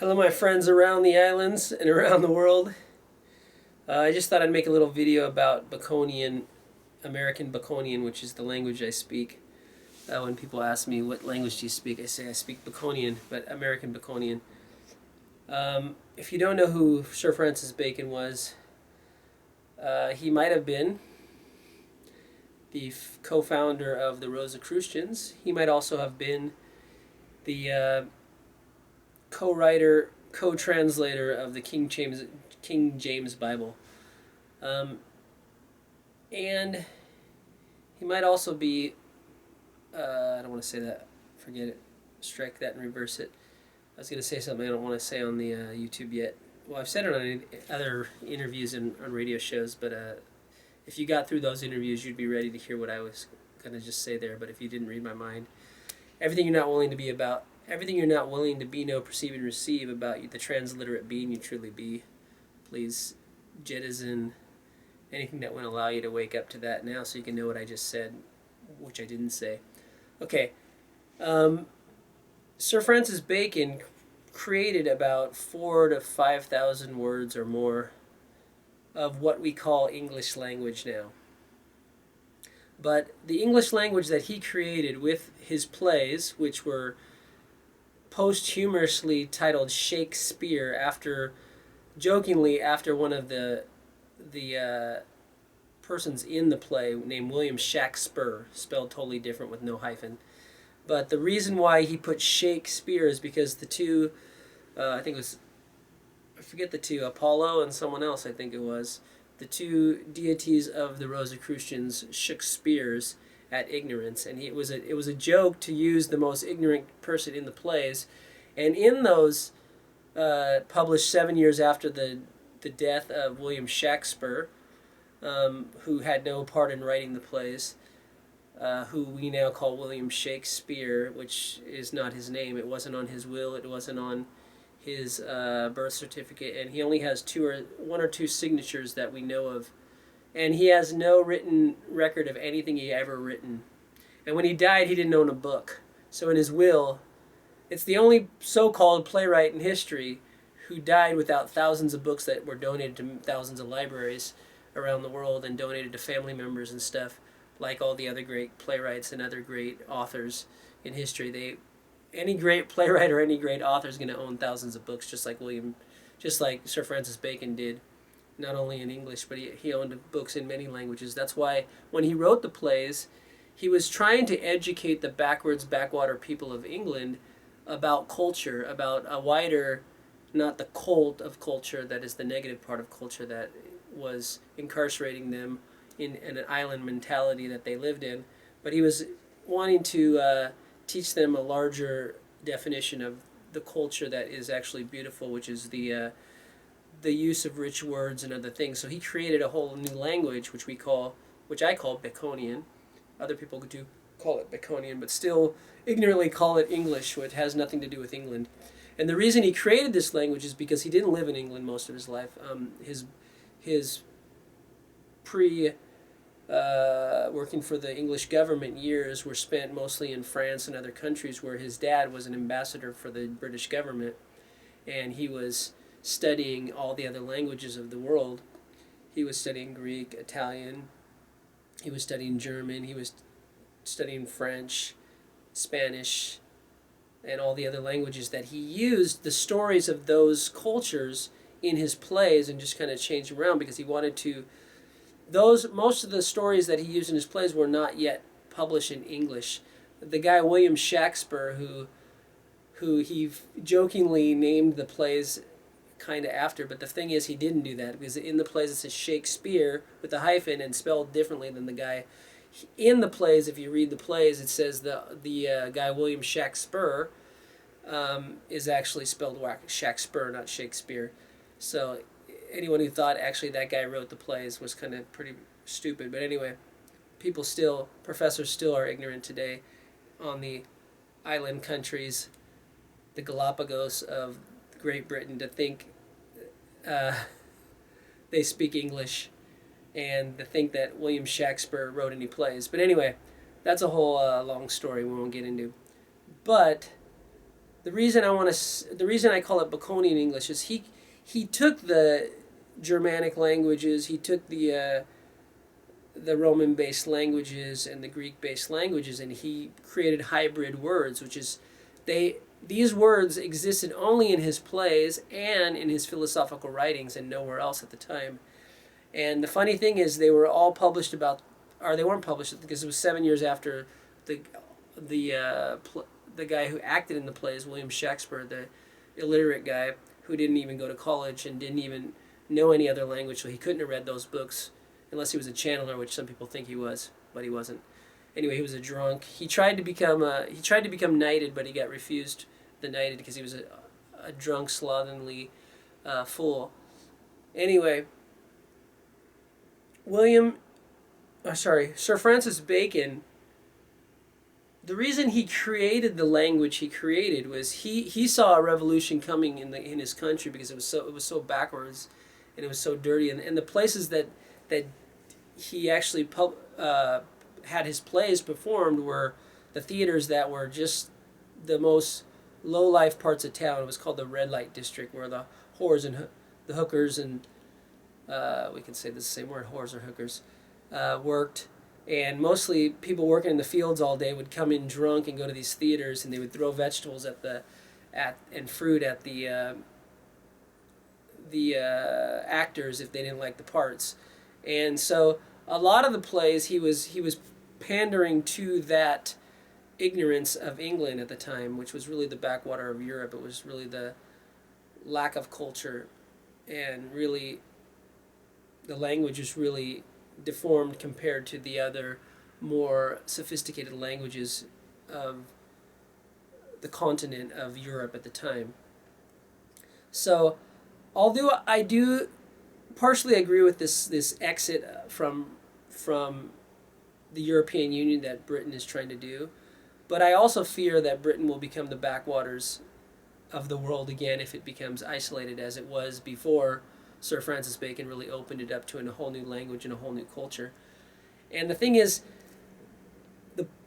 Hello, my friends around the islands and around the world. I just thought I'd make a little video about Baconian, American Baconian, which is the language I speak. When people ask me, what language do you speak? I say I speak Baconian, but American Baconian. If you don't know who Sir Francis Bacon was, he might have been the co-founder of the Rosicrucians. He might also have been the co-writer, co-translator of the King James Bible, and he might also be. I don't want to say that. Forget it. Strike that and reverse it. I was going to say something I don't want to say on the YouTube yet. Well, I've said it on other interviews and on radio shows, but if you got through those interviews, you'd be ready to hear what I was going to just say there. But if you didn't read my mind, everything you're not willing to be about. Everything you're not willing to be, know, perceive, and receive about the transliterate being you truly be, please jettison anything that wouldn't allow you to wake up to that now so you can know what I just said, which I didn't say. Okay. Sir Francis Bacon created about 4,000 to 5,000 words or more of what we call English language now. But the English language that he created with his plays, which were posthumously titled Shake-Speare jokingly after one of the persons in the play named William Shake-Speare, spelled totally different with no hyphen. But the reason why he put Shake-Speare is because the two, I forget the two, Apollo and someone else, I think it was, the two deities of the Rosicrucians shook spears at ignorance, and it was a joke to use the most ignorant person in the plays, and in those published 7 years after the death of William Shake-Speare, who had no part in writing the plays, who we now call William Shake-Speare, which is not his name. It wasn't on his will. It wasn't on his birth certificate, and he only has one or two signatures that we know of. And he has no written record of anything he ever written. And when he died, he didn't own a book. So in his will, it's the only so-called playwright in history who died without thousands of books that were donated to thousands of libraries around the world and donated to family members and stuff, like all the other great playwrights and other great authors in history. Any great playwright or any great author is going to own thousands of books, just like Sir Francis Bacon did. Not only in English, but he owned books in many languages. That's why when he wrote the plays, he was trying to educate the backwater people of England about culture, about a wider, not the cult of culture that is the negative part of culture that was incarcerating them in an island mentality that they lived in, but he was wanting to teach them a larger definition of the culture that is actually beautiful, which is the use of rich words and other things. So he created a whole new language, which I call Baconian. Other people do call it Baconian, but still ignorantly call it English, which has nothing to do with England. And the reason he created this language is because he didn't live in England most of his life. His working for the English government years were spent mostly in France and other countries where his dad was an ambassador for the British government, and he was studying all the other languages of the world. He was studying Greek, Italian, he was studying German, he was studying French, Spanish, and all the other languages that he used the stories of those cultures in his plays and just kind of changed around because he wanted to. Most of the stories that he used in his plays were not yet published in English. The guy William Shake-Speare, who he jokingly named the plays kind of after, but the thing is he didn't do that because in the plays it says Shake-Speare with a hyphen and spelled differently than the guy in the plays. If you read the plays, it says the guy William Shake-Speare is actually spelled Shake-Speare, not Shakespeare. So anyone who thought actually that guy wrote the plays was kind of pretty stupid. But anyway, professors still are ignorant today on the island countries, the Galapagos of Great Britain, to think they speak English and to think that William Shake-Speare wrote any plays. But anyway, that's a whole long story we won't get into. But the reason I call it Baconian English is he took the Germanic languages, he took the Roman-based languages and the Greek-based languages, and he created hybrid words, which is these words existed only in his plays and in his philosophical writings and nowhere else at the time. And the funny thing is, they were all published or they weren't published because it was 7 years after the the guy who acted in the plays, William Shake-Speare, the illiterate guy who didn't even go to college and didn't even know any other language, so he couldn't have read those books unless he was a channeler, which some people think he was, but he wasn't. Anyway, he was a drunk. He tried to become knighted, but he got refused the knighted because he was a drunk, slovenly fool. Anyway, Sir Francis Bacon. The reason he created the language he created was he saw a revolution coming in his country because it was so backwards, and it was so dirty, and the places that he actually had his plays performed were the theaters that were just the most low-life parts of town. It was called the red light district, where the whores and the hookers and we can say the same word, whores or hookers, worked. And mostly people working in the fields all day would come in drunk and go to these theaters, and they would throw vegetables and fruit at the actors if they didn't like the parts. And so a lot of the plays he was pandering to that ignorance of England at the time, which was really the backwater of Europe. It was really the lack of culture, and really the language was really deformed compared to the other more sophisticated languages of the continent of Europe at the time. So although I do partially agree with this exit from the European Union that Britain is trying to do, but I also fear that Britain will become the backwaters of the world again if it becomes isolated as it was before Sir Francis Bacon really opened it up to a whole new language and a whole new culture. And the thing is,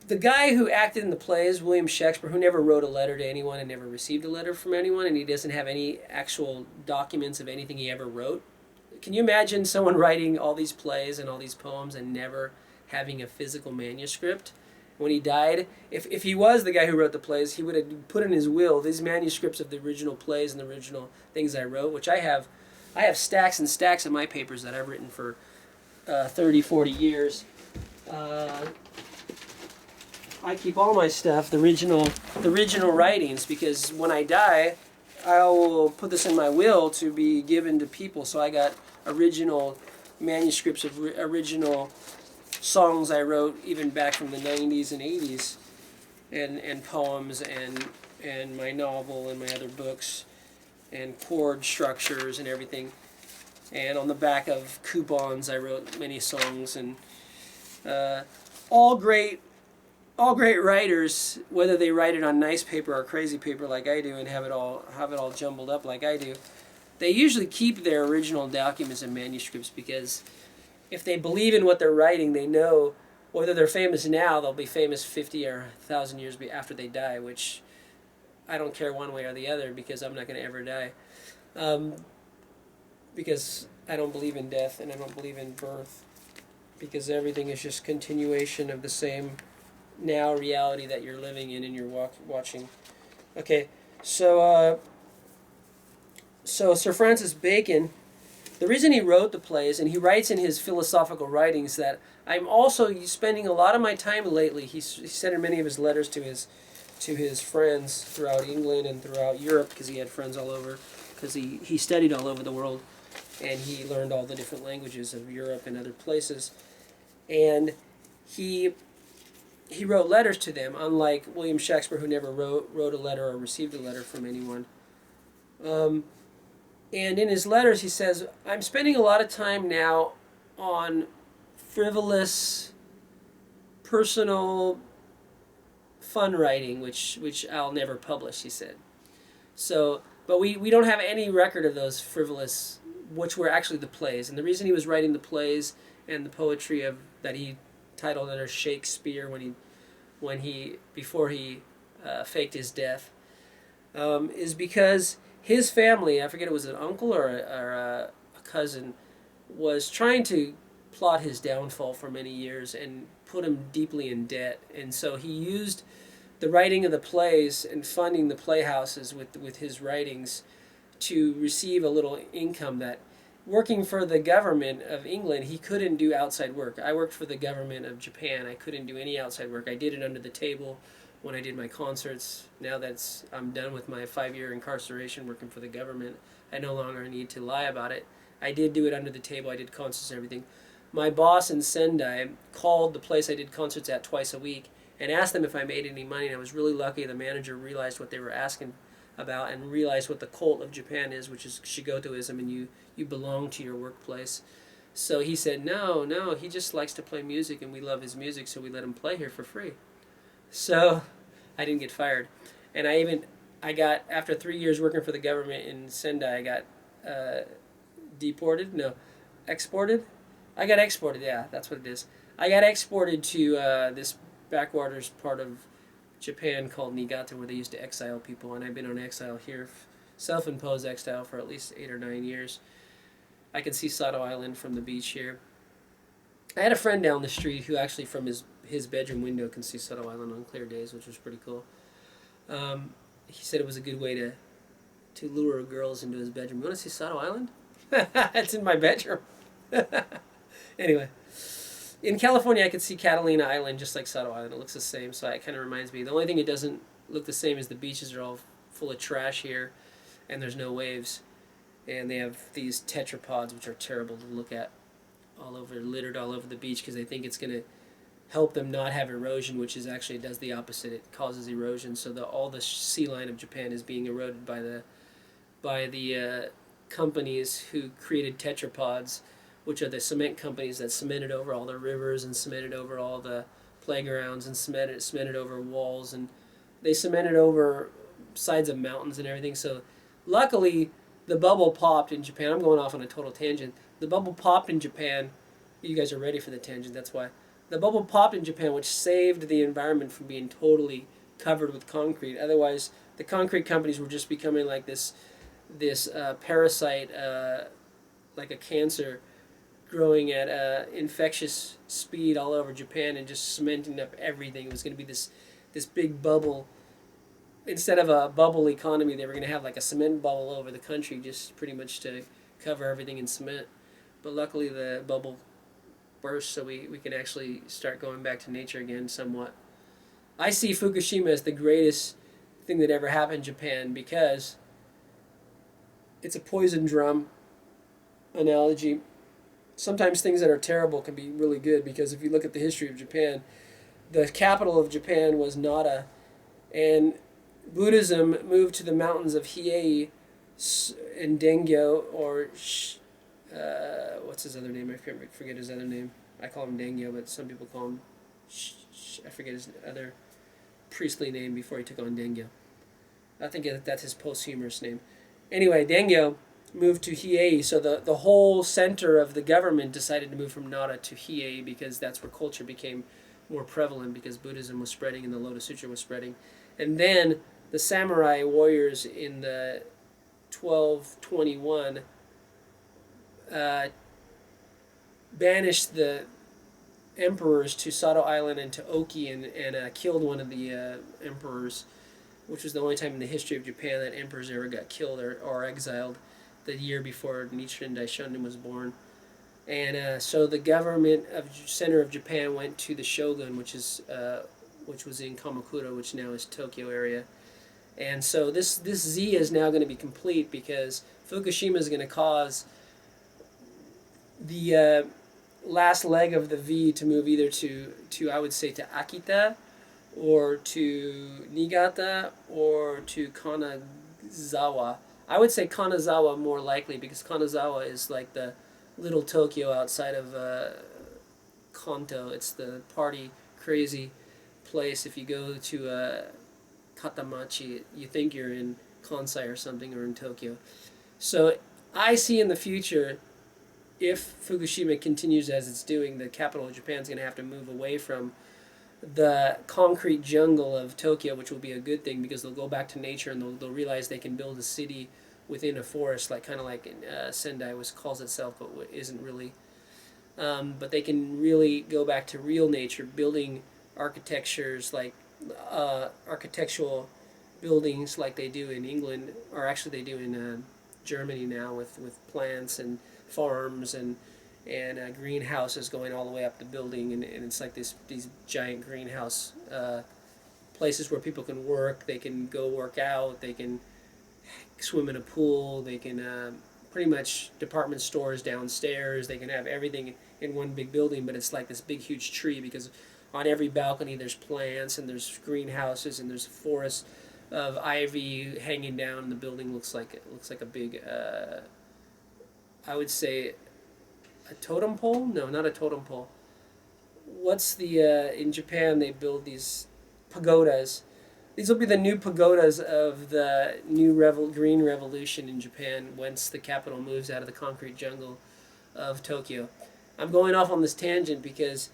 the guy who acted in the plays, William Shake-Speare, who never wrote a letter to anyone and never received a letter from anyone, and he doesn't have any actual documents of anything he ever wrote. Can you imagine someone writing all these plays and all these poems and never having a physical manuscript? When he died, if he was the guy who wrote the plays, he would have put in his will these manuscripts of the original plays and the original things I wrote, which I have stacks and stacks of my papers that I've written for 30, 40 years. I keep all my stuff, the original writings, because when I die, I will put this in my will to be given to people. So I got original manuscripts of original songs I wrote even back from the 90s and 80s, and poems and my novel and my other books, and chord structures and everything. And on the back of coupons I wrote many songs, and all great writers, whether they write it on nice paper or crazy paper like I do and have it all jumbled up like I do, they usually keep their original documents and manuscripts, because if they believe in what they're writing, they know whether they're famous now, they'll be famous 50 or 1,000 years after they die, which I don't care one way or the other, because I'm not going to ever die. Because I don't believe in death and I don't believe in birth, because everything is just continuation of the same now reality that you're living in and you're watching. Okay, so Sir Francis Bacon, the reason he wrote the plays, and he writes in his philosophical writings that I'm also spending a lot of my time lately, he said in many of his letters to his friends throughout England and throughout Europe, because he had friends all over, because he studied all over the world, and he learned all the different languages of Europe and other places. And he wrote letters to them, unlike William Shake-Speare, who never wrote a letter or received a letter from anyone. And in his letters he says, I'm spending a lot of time now on frivolous, personal, fun writing, which I'll never publish, he said. So, but we don't have any record of those frivolous, which were actually the plays. And the reason he was writing the plays and the poetry that he titled under Shake-Speare before he faked his death, is because his family, I forget it was an uncle or a cousin, was trying to plot his downfall for many years and put him deeply in debt. And so he used the writing of the plays and funding the playhouses with his writings to receive a little income that working for the government of England, he couldn't do outside work. I worked for the government of Japan. I couldn't do any outside work. I did it under the table when I did my concerts. Now that I'm done with my 5-year incarceration working for the government, I no longer need to lie about it. I did do it under the table. I did concerts and everything. My boss in Sendai called the place I did concerts at twice a week and asked them if I made any money. And I was really lucky. The manager realized what they were asking about and realized what the cult of Japan is, which is Shigotoism, and you belong to your workplace. So he said, no, he just likes to play music, and we love his music, so we let him play here for free. So I didn't get fired. And I got, after 3 years working for the government in Sendai, I got deported? No, exported? I got exported, yeah, that's what it is. I got exported to this backwaters part of Japan called Niigata, where they used to exile people, and I've been on exile here, self-imposed exile for at least 8 or 9 years. I can see Sato Island from the beach here. I had a friend down the street who actually from his bedroom window can see Sato Island on clear days, which was pretty cool. He said it was a good way to lure girls into his bedroom. You want to see Sato Island? It's in my bedroom. Anyway, in California I could see Catalina Island just like Sato Island. It looks the same, so it kind of reminds me. The only thing it doesn't look the same is the beaches are all full of trash here, and there's no waves. And they have these tetrapods, which are terrible to look at, all over, littered all over the beach, because they think it's going to help them not have erosion, which is actually, it does the opposite. It causes erosion. So all the sea line of Japan is being eroded by the companies who created tetrapods, which are the cement companies that cemented over all the rivers and cemented over all the playgrounds and cemented over walls, and they cemented over sides of mountains and everything. So luckily the bubble popped in Japan. I'm going off on a total tangent. The bubble popped in Japan. You guys are ready for the tangent, that's why. The bubble popped in Japan, which saved the environment from being totally covered with concrete. Otherwise, the concrete companies were just becoming like this parasite, like a cancer, growing at infectious speed all over Japan and just cementing up everything. It was going to be this big bubble. Instead of a bubble economy, they were going to have like a cement bubble over the country, just pretty much to cover everything in cement. But luckily the bubble burst, so we can actually start going back to nature again somewhat. I see Fukushima as the greatest thing that ever happened in Japan because it's a poison drum analogy. Sometimes things that are terrible can be really good, because if you look at the history of Japan, the capital of Japan was Nara, and Buddhism moved to the mountains of Hiei and Dengyo, or what's his other name? I forget his other name. I call him Dengyo, but some people call him I forget his other priestly name before he took on Dengyo. I think that's his posthumous name. Anyway, Dengyo moved to Hiei, so the whole center of the government decided to move from Nara to Hiei, because that's where culture became more prevalent, because Buddhism was spreading and the Lotus Sutra was spreading. And then the samurai warriors in the 1221 banished the emperors to Sato Island and to Oki, and killed one of the emperors, which was the only time in the history of Japan that emperors ever got killed or exiled, the year before Nichiren Daishonin was born. And so the government of center of Japan went to the shogun, which was in Kamakura, which now is Tokyo area. And so this Z is now going to be complete, because Fukushima is going to cause the last leg of the V to move either to I would say to Akita, or to Niigata, or to Kanazawa. I would say Kanazawa more likely, because Kanazawa is like the little Tokyo outside of Kanto. It's the party crazy place. If you go to Katamachi, you think you're in Kansai or something, or in Tokyo. So I see in the future, if Fukushima continues as it's doing, the capital of Japan is going to have to move away from the concrete jungle of Tokyo, which will be a good thing because they'll go back to nature and they'll realize they can build a city within a forest, like kind of like Sendai was calls itself, but isn't really. But they can really go back to real nature, building architectures like architectural buildings like they do in England, or actually they do in Germany now with plants and farms and greenhouses going all the way up the building, and it's like these giant greenhouse places where people can work, they can go work out, they can swim in a pool, they can pretty much department stores downstairs, they can have everything in one big building, but it's like this big huge tree because on every balcony there's plants and there's greenhouses and there's a forest of ivy hanging down, and the building looks like a big I would say a totem pole? No, not a totem pole. What's the in Japan they build these pagodas. These will be the new pagodas of the new green revolution in Japan once the capital moves out of the concrete jungle of Tokyo. I'm going off on this tangent because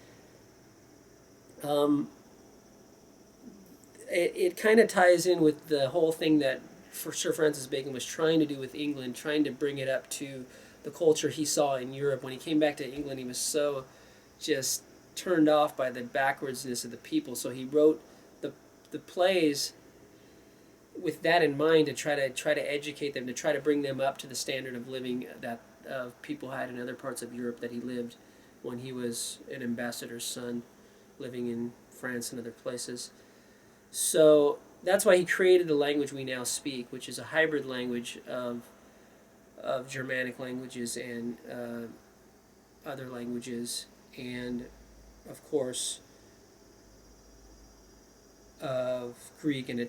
it kind of ties in with the whole thing that Sir Francis Bacon was trying to do with England, trying to bring it up to the culture he saw in Europe. When he came back to England, he was so just turned off by the backwardsness of the people. So he wrote the plays with that in mind to try to educate them, to try to bring them up to the standard of living that people had in other parts of Europe that he lived when he was an ambassador's son living in France and other places. So that's why he created the language we now speak, which is a hybrid language of Germanic languages and other languages, and of course of Greek and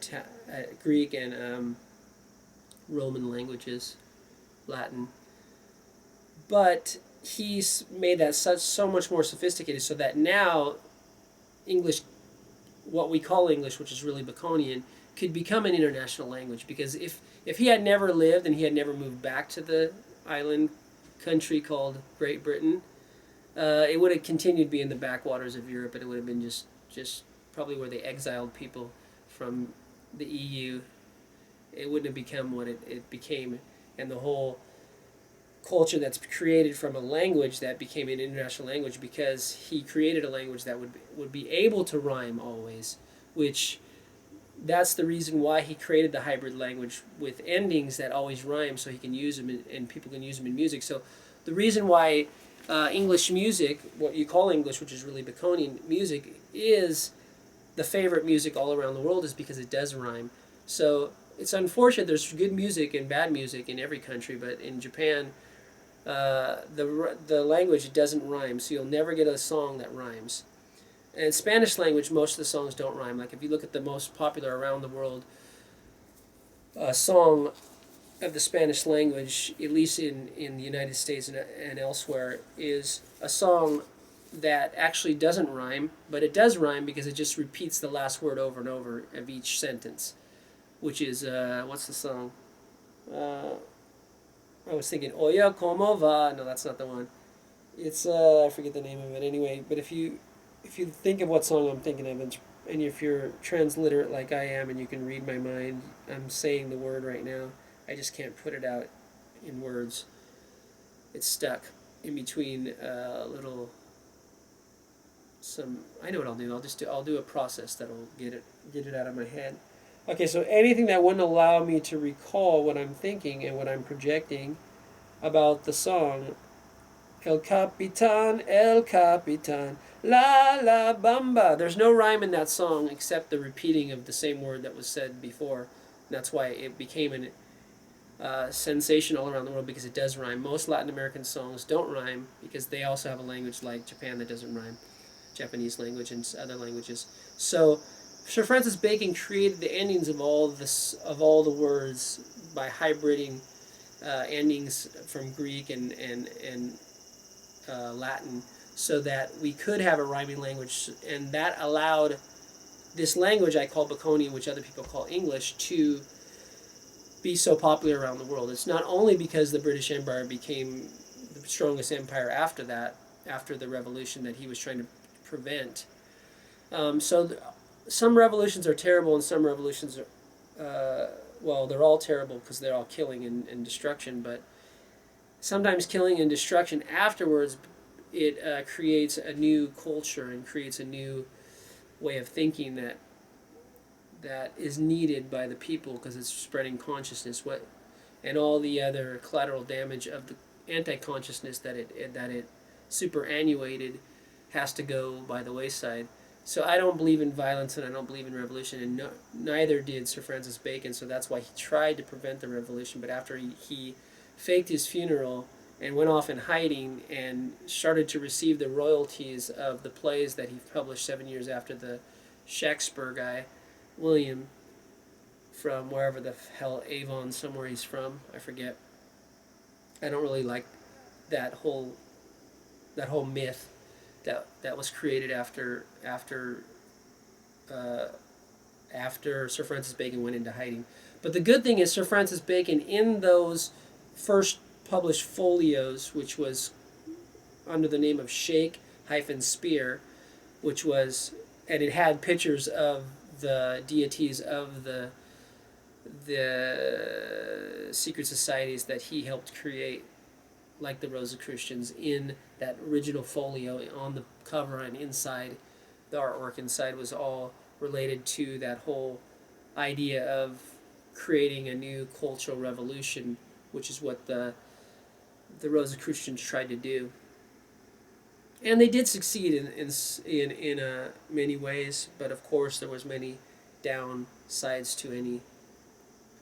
Roman languages, Latin. But he's made that so much more sophisticated, so that now English, what we call English, which is really Baconian, could become an international language. Because if he had never lived and he had never moved back to the island country called Great Britain, it would have continued to be in the backwaters of Europe, and it would have been just probably where they exiled people from the EU. It wouldn't have become what it became, and the whole culture that's created from a language that became an international language because he created a language that would be able to rhyme always, which that's the reason why he created the hybrid language with endings that always rhyme, so he can use them and people can use them in music. So the reason why English music, what you call English, which is really Baconian music, is the favorite music all around the world is because it does rhyme. So it's unfortunate there's good music and bad music in every country, but in Japan, the language doesn't rhyme, so you'll never get a song that rhymes. And in Spanish language, most of the songs don't rhyme. Like if you look at the most popular around the world song of the Spanish language, at least in the United States and elsewhere, is a song that actually doesn't rhyme, but it does rhyme because it just repeats the last word over and over of each sentence, which is, what's the song? I was thinking, Oya como va. No, that's not the one. It's, I forget the name of it anyway, but if you think of what song I'm thinking of, and if you're transliterate like I am and you can read my mind, I'm saying the word right now. I just can't put it out in words. It's stuck in between I know what I'll do. I'll do a process that'll get it out of my head. Okay, so anything that wouldn't allow me to recall what I'm thinking and what I'm projecting about the song, El Capitan, La La Bamba. There's no rhyme in that song except the repeating of the same word that was said before. And that's why it became a sensation all around the world, because it does rhyme. Most Latin American songs don't rhyme because they also have a language like Japan that doesn't rhyme, Japanese language and other languages. So Sir Francis Bacon created the endings of all the words by hybriding endings from Greek and Latin, so that we could have a rhyming language, and that allowed this language I call Baconian, which other people call English, to be so popular around the world. It's not only because the British Empire became the strongest empire after the revolution that he was trying to prevent, Some revolutions are terrible, and some revolutions are, well, they're all terrible because they're all killing and destruction. But sometimes killing and destruction afterwards, it creates a new culture and creates a new way of thinking that is needed by the people because it's spreading consciousness. What and all the other collateral damage of the anti-consciousness that it superannuated has to go by the wayside. So I don't believe in violence and I don't believe in revolution, and neither did Sir Francis Bacon. So that's why he tried to prevent the revolution. But after he faked his funeral and went off in hiding and started to receive the royalties of the plays that he published 7 years after the Shake-Speare guy, William, from wherever the hell, Avon, somewhere he's from, I forget. I don't really like that whole myth that was created after Sir Francis Bacon went into hiding. But the good thing is Sir Francis Bacon, in those first published folios, which was under the name of Shake-Speare, which was, and it had pictures of the deities of the secret societies that he helped create, like the Rosicrucians, in that original folio on the cover, and inside, the artwork inside was all related to that whole idea of creating a new cultural revolution, which is what the Rosicrucians tried to do. And they did succeed in many ways, but of course there was many downsides to any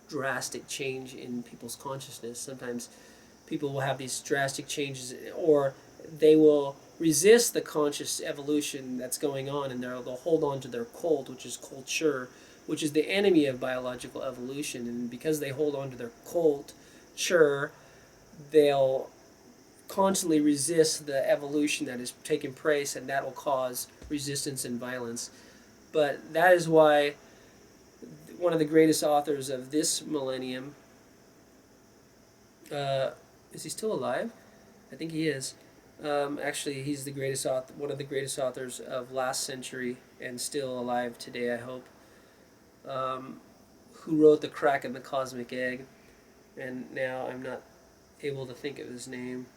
drastic change in people's consciousness. Sometimes people will have these drastic changes, or they will resist the conscious evolution that's going on, and they'll hold on to their cult, which is culture, which is the enemy of biological evolution. And because they hold on to their culture, they'll constantly resist the evolution that is taking place, and that will cause resistance and violence. But that is why one of the greatest authors of this millennium, is he still alive? I think he is. Actually, he's the greatest author, one of the greatest authors of last century, and still alive today, I hope. Who wrote The Crack in the Cosmic Egg, and now I'm not able to think of his name.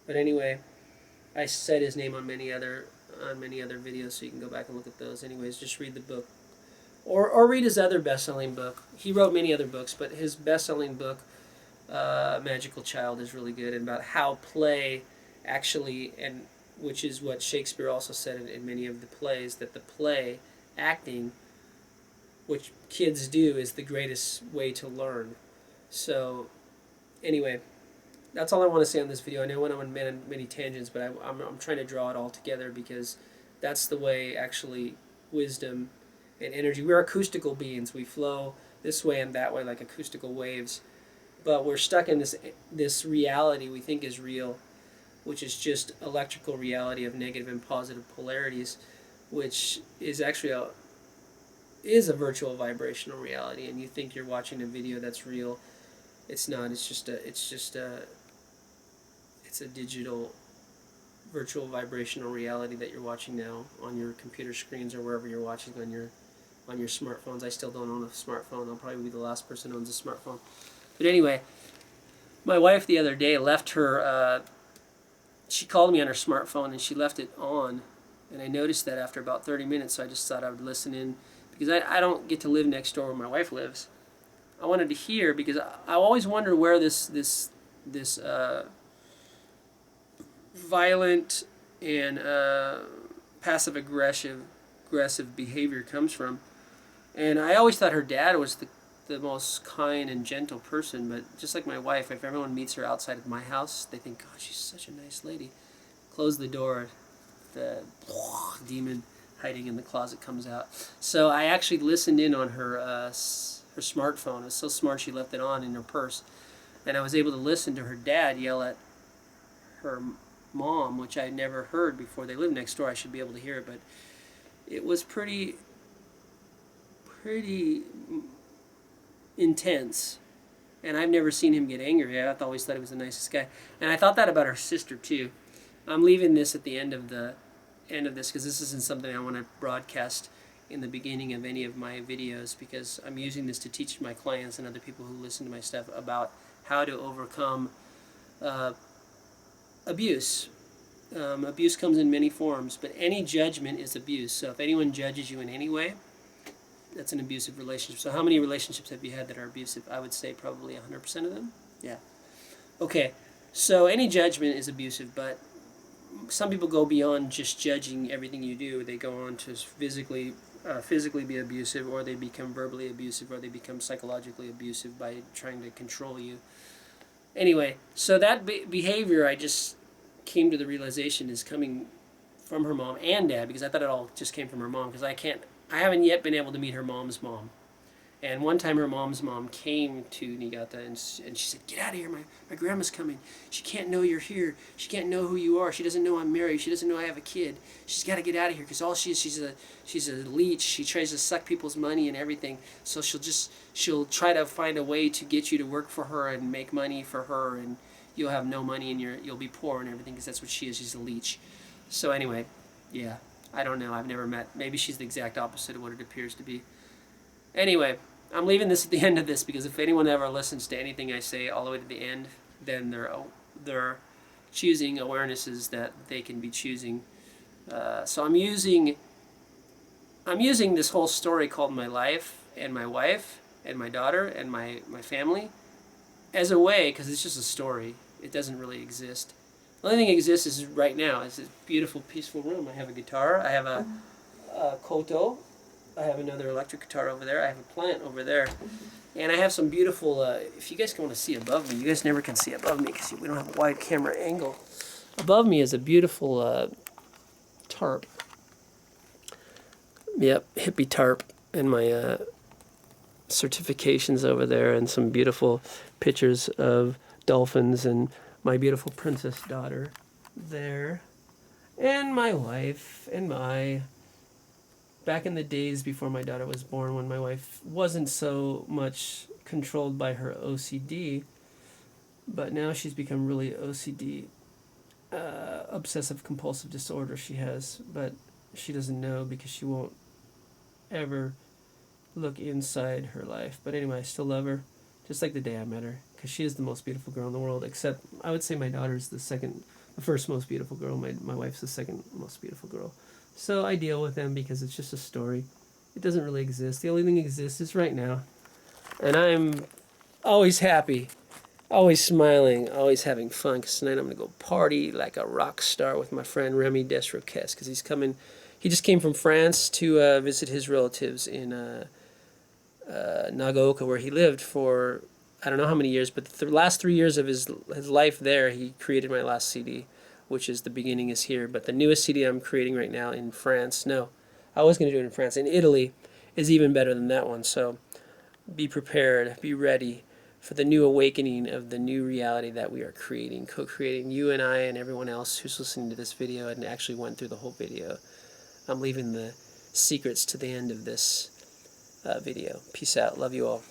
But anyway, I said his name on many other videos, so you can go back and look at those. Anyways, just read the book, or read his other best-selling book. He wrote many other books, but his best-selling book, Magical Child, is really good, and about how play actually, and which is what Shakespeare also said in many of the plays, that the play, acting, which kids do, is the greatest way to learn. So, anyway, that's all I want to say on this video. I know I went on many tangents, but I'm trying to draw it all together, because that's the way, actually, wisdom and energy. We're acoustical beings. We flow this way and that way like acoustical waves. But we're stuck in this reality we think is real, which is just electrical reality of negative and positive polarities, which is actually a virtual vibrational reality. And you think you're watching a video that's real. It's not. It's a digital virtual vibrational reality that you're watching now on your computer screens, or wherever you're watching on your smartphones. I still don't own a smartphone. I'll probably be the last person who owns a smartphone. But anyway, my wife the other day left her, she called me on her smartphone and she left it on, and I noticed that after about 30 minutes, so I just thought I would listen in, because I don't get to live next door where my wife lives. I wanted to hear, because I always wonder where this violent and passive aggressive behavior comes from. And I always thought her dad was the most kind and gentle person, but just like my wife, if everyone meets her outside of my house, they think, God, she's such a nice lady. Close the door, the demon hiding in the closet comes out. So I actually listened in on her smartphone. It was so smart she left it on in her purse. And I was able to listen to her dad yell at her mom, which I had never heard before. They lived next door. I should be able to hear it, but it was pretty intense. And I've never seen him get angry. I always thought he was the nicest guy. And I thought that about her sister too. I'm leaving this at the end of the end of this, because this isn't something I want to broadcast in the beginning of any of my videos, because I'm using this to teach my clients and other people who listen to my stuff about how to overcome abuse. Abuse comes in many forms, but any judgment is abuse. So if anyone judges you in any way, that's an abusive relationship. So how many relationships have you had that are abusive? I would say probably 100% of them. Yeah. Okay. So any judgment is abusive, but some people go beyond just judging everything you do. They go on to physically be abusive, or they become verbally abusive, or they become psychologically abusive by trying to control you. Anyway, so that behavior, I just came to the realization, is coming from her mom and dad, because I thought it all just came from her mom, because I haven't yet been able to meet her mom's mom. And one time her mom's mom came to Niigata, and she said, "Get out of here, my grandma's coming. She can't know you're here. She can't know who you are. She doesn't know I'm married. She doesn't know I have a kid. She's got to get out of here, because all she is, she's a leech. She tries to suck people's money and everything. So she'll try to find a way to get you to work for her and make money for her, and you'll have no money, and you'll be poor and everything, because that's what she is. She's a leech." So anyway, yeah, I don't know. I've never met. Maybe she's the exact opposite of what it appears to be. Anyway, I'm leaving this at the end of this, because if anyone ever listens to anything I say all the way to the end, then they're choosing awarenesses that they can be choosing. So I'm using this whole story called my life and my wife and my daughter and my family as a way, because it's just a story. It doesn't really exist. The only thing that exists is right now. It's this beautiful, peaceful room. I have a guitar. I have a koto. I have another electric guitar over there. I have a plant over there. And I have some beautiful, if you guys want to see above me, you guys never can see above me because we don't have a wide camera angle. Above me is a beautiful tarp. Yep, hippie tarp. And my certifications over there, and some beautiful pictures of dolphins, and my beautiful princess daughter there. And my wife, and back in the days before my daughter was born, when my wife wasn't so much controlled by her OCD, but now she's become really OCD, obsessive compulsive disorder she has, but she doesn't know, because she won't ever look inside her life. But anyway, I still love her, just like the day I met her, because she is the most beautiful girl in the world, except I would say my daughter's the first most beautiful girl. My wife's the second most beautiful girl. So I deal with them, because it's just a story. It doesn't really exist. The only thing that exists is right now. And I'm always happy, always smiling, always having fun, because tonight I'm going to go party like a rock star with my friend Remy Desroques, because he's coming. He just came from France to visit his relatives in Nagaoka, where he lived for I don't know how many years, but the last 3 years of his life there, he created my last CD, which is The Beginning Is Here. But the newest CD I'm creating right now in France, no, I was going to do it in France. In Italy is even better than that one. So be prepared, be ready for the new awakening of the new reality that we are creating, co-creating, you and I and everyone else who's listening to this video and actually went through the whole video. I'm leaving the secrets to the end of this video. Peace out. Love you all.